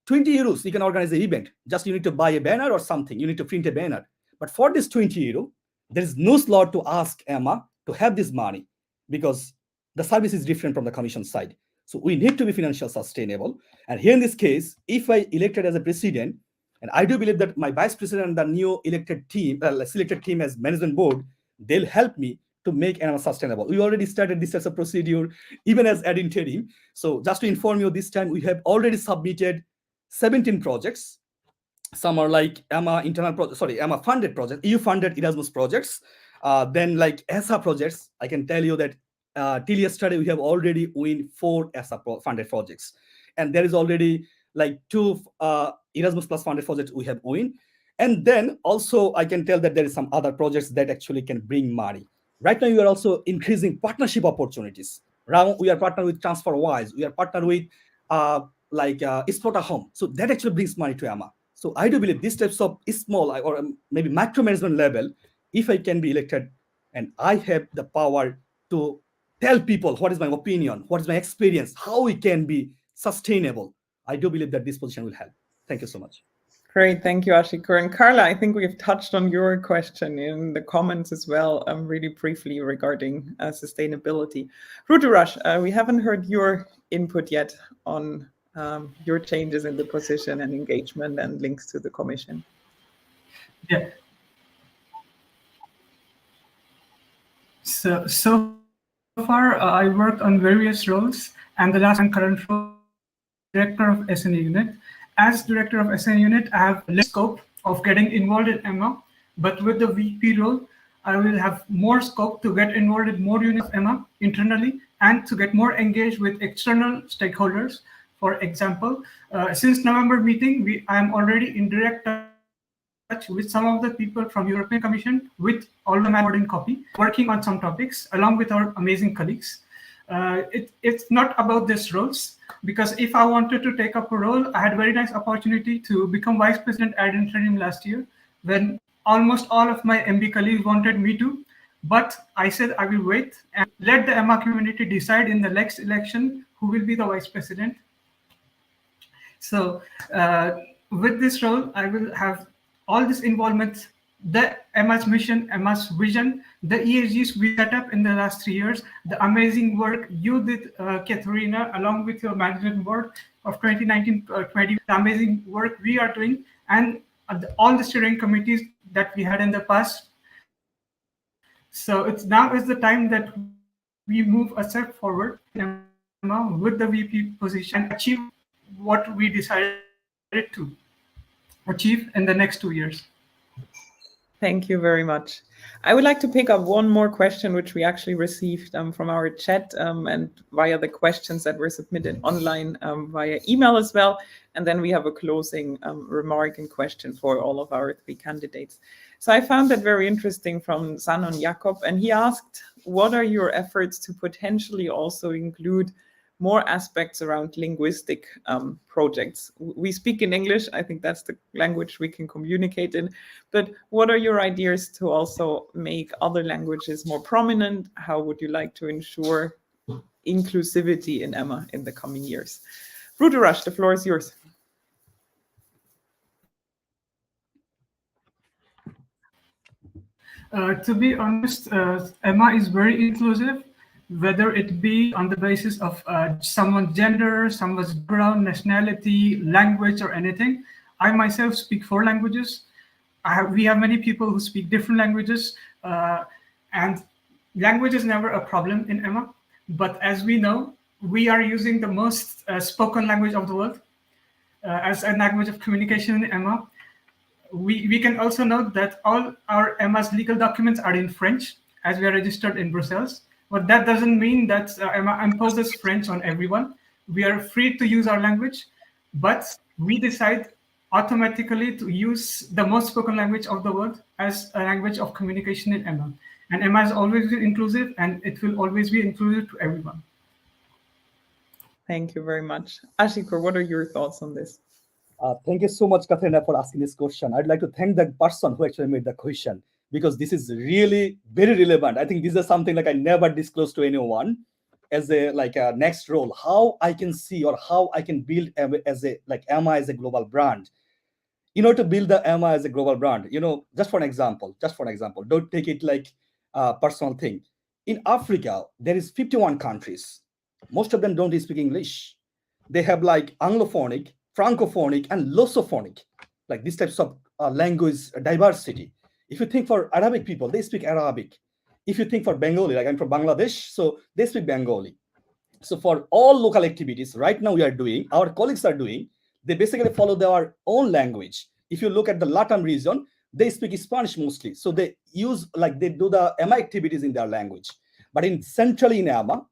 20 euros, you can organize an event. Just you need to buy a banner or something. You need to print a banner. But for this 20 euro, there is no slot to ask EMA to have this money because the service is different from the commission side. So we need to be financially sustainable. And here in this case, if I elected as a president, and I do believe that my vice president and the new elected team, selected team as management board, they'll help me to make EMA sustainable. We already started this as a procedure, even as ad interim. So just to inform you, this time we have already submitted 17 projects. Some are EMA EMA funded projects, EU funded Erasmus projects. Then ESSA projects, I can tell you that till yesterday we have already won 4 ESSA funded projects. And there is already 2 Erasmus Plus funded projects we have won. And then also I can tell that there is some other projects that actually can bring money. Right now we are also increasing partnership opportunities. Now we are partnered with TransferWise. We are partnered with Spota Home. So that actually brings money to EMA. So I do believe these types of small or maybe macro management level, if I can be elected and I have the power to tell people what is my opinion, what is my experience, how we can be sustainable, I do believe that this position will help. Thank you so much. Great, thank you, Ashikur. And Carla, I think we've touched on your question in the comments as well, really briefly regarding sustainability. Ruturush, we haven't heard your input yet on your changes in the position and engagement and links to the commission. Yeah. So far, I worked on various roles, and the last and current role, director of SNA unit. As director of SNA unit, I have less scope of getting involved in EMA, but with the VP role, I will have more scope to get involved in more units of EMA internally and to get more engaged with external stakeholders. For example, since November meeting, I am already in direct touch with some of the people from European Commission with all the board in copy, working on some topics along with our amazing colleagues. It's not about these roles, because if I wanted to take up a role, I had a very nice opportunity to become vice president ad interim last year, when almost all of my MB colleagues wanted me to. But I said I will wait and let the EMA community decide in the next election who will be the vice president. So with this role, I will have all this involvement, the EMA's mission, EMA's vision, the ESGs we set up in the last 3 years, the amazing work you did, Katharina, along with your management board of 2019-20, the amazing work we are doing, and all the steering committees that we had in the past. So now is the time that we move a step forward in EMA with the VP position and achieve what we decided to achieve in the next 2 years. Thank you very much. I would like to pick up one more question, which we actually received from our chat and via the questions that were submitted online via email as well. And then we have a closing remark and question for all of our 3 candidates. So I found that very interesting from Sanon Jakob, and he asked, what are your efforts to potentially also include more aspects around linguistic projects? We speak in English. I think that's the language we can communicate in. But what are your ideas to also make other languages more prominent? How would you like to ensure inclusivity in EMA in the coming years? Ruth, the floor is yours. To be honest, EMA is very inclusive, whether it be on the basis of someone's gender, someone's background, nationality, language, or anything. I myself speak 4 languages. We have many people who speak different languages, and language is never a problem in EMA. But as we know, we are using the most spoken language of the world as a language of communication in EMA. We can also note that all our EMA's legal documents are in French, as we are registered in Brussels. But that doesn't mean that EMA imposes French on everyone. We are free to use our language, but we decide automatically to use the most spoken language of the world as a language of communication in EMA. And EMA has always been inclusive, and it will always be inclusive to everyone. Thank you very much. Ashikur, what are your thoughts on this? Thank you so much, Katharina, for asking this question. I'd like to thank the person who actually made the question, because this is really very relevant. I think this is something like I never disclosed to anyone as a next role, how I can see or how I can build EMA as a global brand. To build the EMA as a global brand, just for an example, don't take it like a personal thing. In Africa, there is 51 countries. Most of them don't speak English. They have Anglophonic, Francophonic, and Lussophonic, like these types of language diversity. If you think for Arabic people, they speak Arabic. If you think for Bengali, like I'm from Bangladesh, so they speak Bengali. So for all local activities, right now our colleagues are doing, they basically follow their own language. If you look at the Latin region, they speak Spanish mostly. So they use, they do the EMA activities in their language. But centrally in EMA,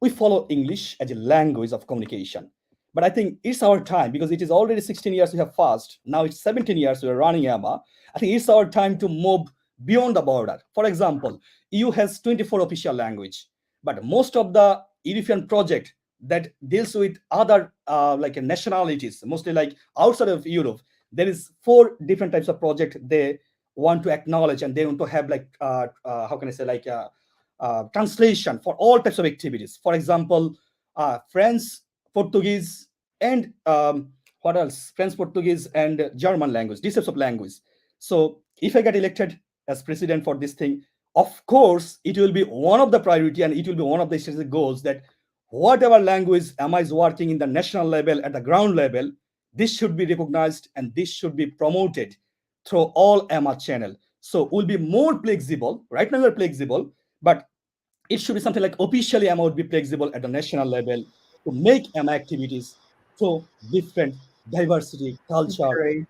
we follow English as a language of communication. But I think it's our time, because it is already 16 years we have fast. Now it's 17 years we are running EMA. I think it's our time to move beyond the border. For example, EU has 24 official language, but most of the European project that deals with other nationalities, mostly outside of Europe, there is 4 different types of project they want to acknowledge, and they want to have translation for all types of activities. For example, French, Portuguese, and what else? French, Portuguese, and German language, these types of language. So if I get elected as president for this thing, of course, it will be one of the priority, and it will be one of the strategic goals that whatever language EMA is working in the national level, at the ground level, this should be recognized and this should be promoted through all EMA channel. So we'll be more flexible. Right now we're flexible, but it should be something like officially EMA would be flexible at the national level to make EMA activities so different diversity, culture. Great.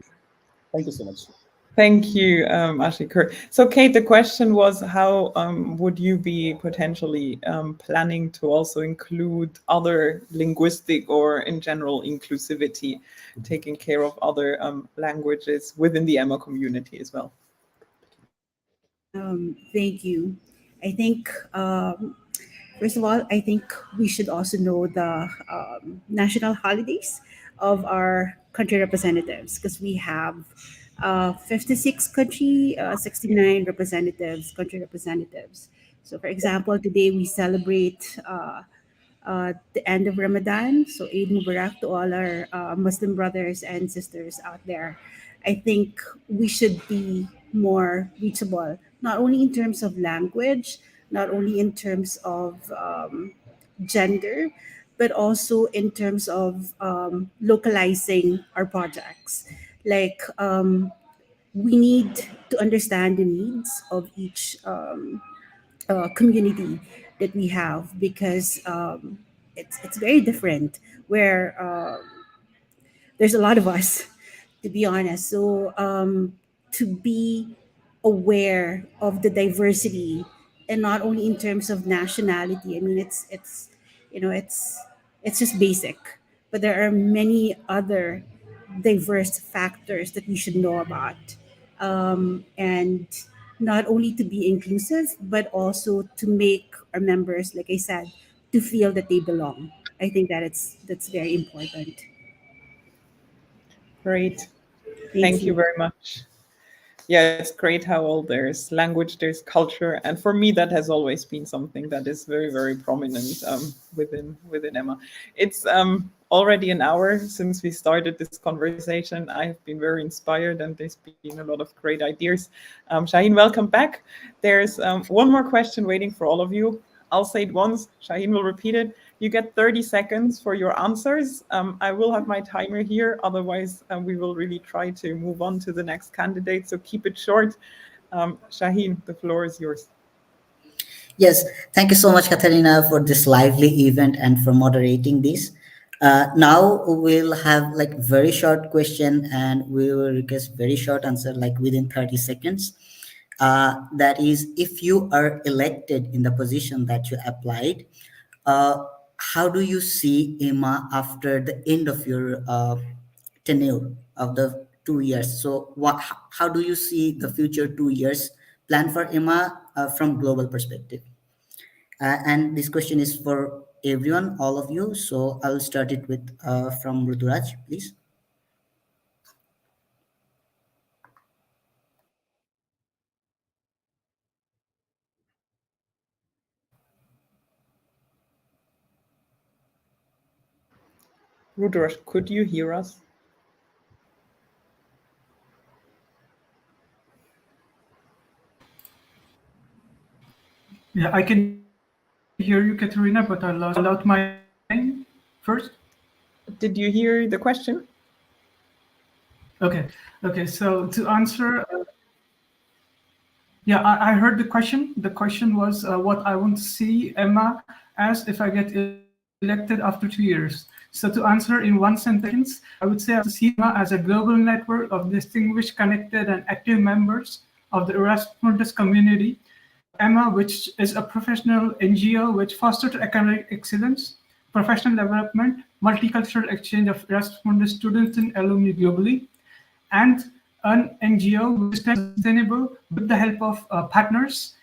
Thank you so much. Thank you, Ashikur. So, Kate, the question was, how would you be potentially planning to also include other linguistic or, in general, inclusivity, taking care of other languages within the EMA community as well? Thank you. I think First of all, I think we should also know the national holidays of our country representatives, because we have 56 country, 69 representatives, country representatives. So, for example, today we celebrate the end of Ramadan. So, Eid Mubarak to all our Muslim brothers and sisters out there. I think we should be more reachable, not only in terms of language, not only in terms of gender, but also in terms of localizing our projects. Like, we need to understand the needs of each community that we have, because it's very different where there's a lot of us, to be honest. So to be aware of the diversity, and not only in terms of nationality. I mean, it's you know it's just basic, but there are many other diverse factors that we should know about, and not only to be inclusive, but also to make our members, like I said, to feel that they belong. I think that that's very important. Great. Thank Thank you you. very much. Yeah, it's great how all there's language, there's culture, and for me that has always been something that is very, very prominent within Emma. It's already an hour since we started this conversation. I have been very inspired, and there's been a lot of great ideas. Shaheen, welcome back. There's one more question waiting for all of you. I'll say it once. Shaheen will repeat it. You get 30 seconds for your answers. I will have my timer here. Otherwise, we will really try to move on to the next candidate. So keep it short. Shaheen, the floor is yours. Yes, thank you so much, Katharina, for this lively event and for moderating this. Now we'll have like very short question, and we will request very short answer, like within 30 seconds. That is, if you are elected in the position that you applied, uh, how do you see EMA after the end of your tenure of the 2 years? So how do you see the future 2 years plan for EMA from global perspective? And this question is for everyone, all of you. So I'll start it with from Ruturaj, please. Rudra, could you hear us? Yeah, I can hear you, Katerina, but I lost out my name first. Did you hear the question? Okay. Okay. So to answer, yeah, I heard the question. The question was what I want to see Emma as if I get elected after 2 years. So to answer in one sentence, I would say I want to see Emma as a global network of distinguished, connected, and active members of the Erasmus community. Emma, which is a professional NGO which fosters academic excellence, professional development, multicultural exchange of Erasmus students and alumni globally, and an NGO which is sustainable with the help of partners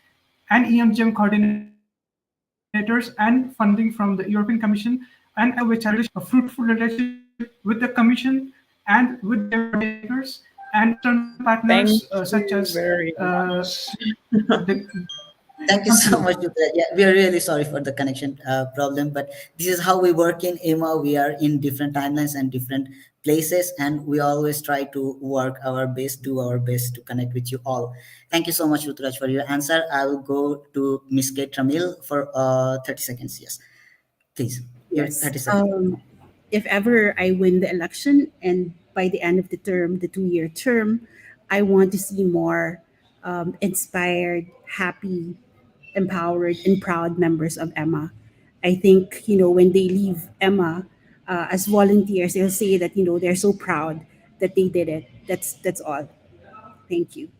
and EMGM coordinators and funding from the European Commission, and which has established a fruitful relationship with the Commission and with their coordinators and external Thank partners such you as very much. the. Thank you Thank so you. much. Ruturaj. Yeah, we are really sorry for the connection problem, but this is how we work in EMA. We are in different timelines and different places, and we always try to work our best, do our best to connect with you all. Thank you so much, Ruturaj, for your answer. I will go to Ms. Kate Ramil for 30 seconds. Yes, please. Your Yes. 30 seconds. If ever I win the election, and by the end of the term, the 2 year term, I want to see more inspired, happy, empowered, and proud members of Emma. I think, when they leave Emma as volunteers, they'll say that, they're so proud that they did it. That's all. Thank you.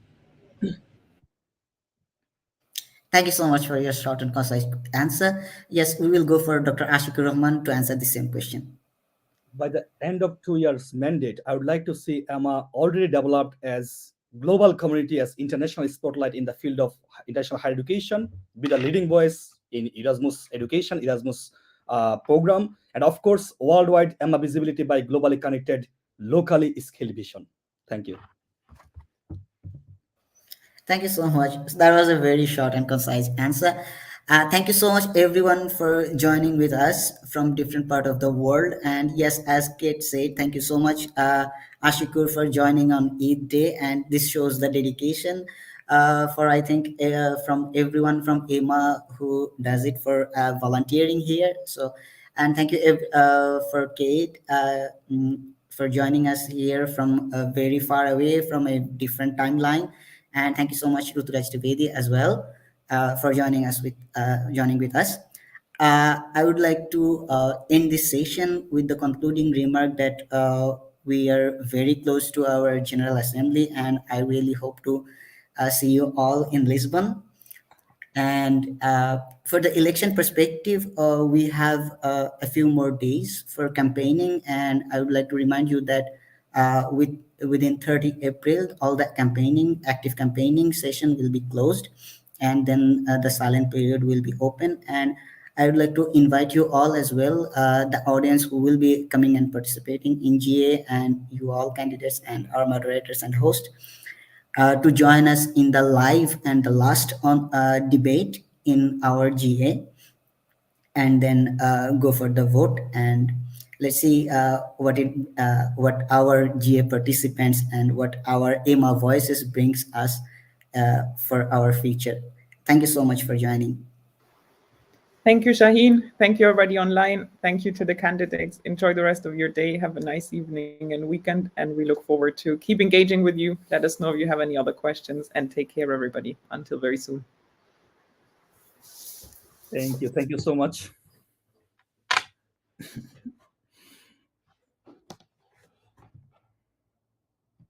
Thank you so much for your short and concise answer. Yes, we will go for Dr. Ashikur Rahman to answer the same question. By the end of 2 years mandate, I would like to see EMA already developed as global community as international spotlight in the field of international higher education, be the leading voice in Erasmus education, Erasmus program, and of course, worldwide EMA visibility by globally connected, locally skilled vision. Thank you. Thank you so much. That was a very short and concise answer. Thank you so much, everyone, for joining with us from different part of the world. And yes, as Kate said, thank you so much, Ashikur, for joining on Eid Day. And this shows the dedication for, I think, from everyone from EMA who does it for volunteering here. So, and thank you for Kate. For joining us here from very far away from a different timeline. And thank you so much, Ruturaj Trivedi, as well, for joining with us. I would like to end this session with the concluding remark that we are very close to our General Assembly, and I really hope to see you all in Lisbon. And for the election perspective, we have a few more days for campaigning, and I would like to remind you that within 30 April, all that active campaigning session will be closed, and then the silent period will be open. And I would like to invite you all as well, the audience who will be coming and participating in GA, and you all candidates and our moderators and hosts, to join us in the live and the last on debate in our GA, and then go for the vote. And let's see what our GA participants and what our EMA voices brings us for our future. Thank you so much for joining. Thank you, Shaheen. Thank you, everybody online. Thank you to the candidates. Enjoy the rest of your day. Have a nice evening and weekend. And we look forward to keep engaging with you. Let us know if you have any other questions, and take care, everybody. Until very soon. Thank you. Thank you so much.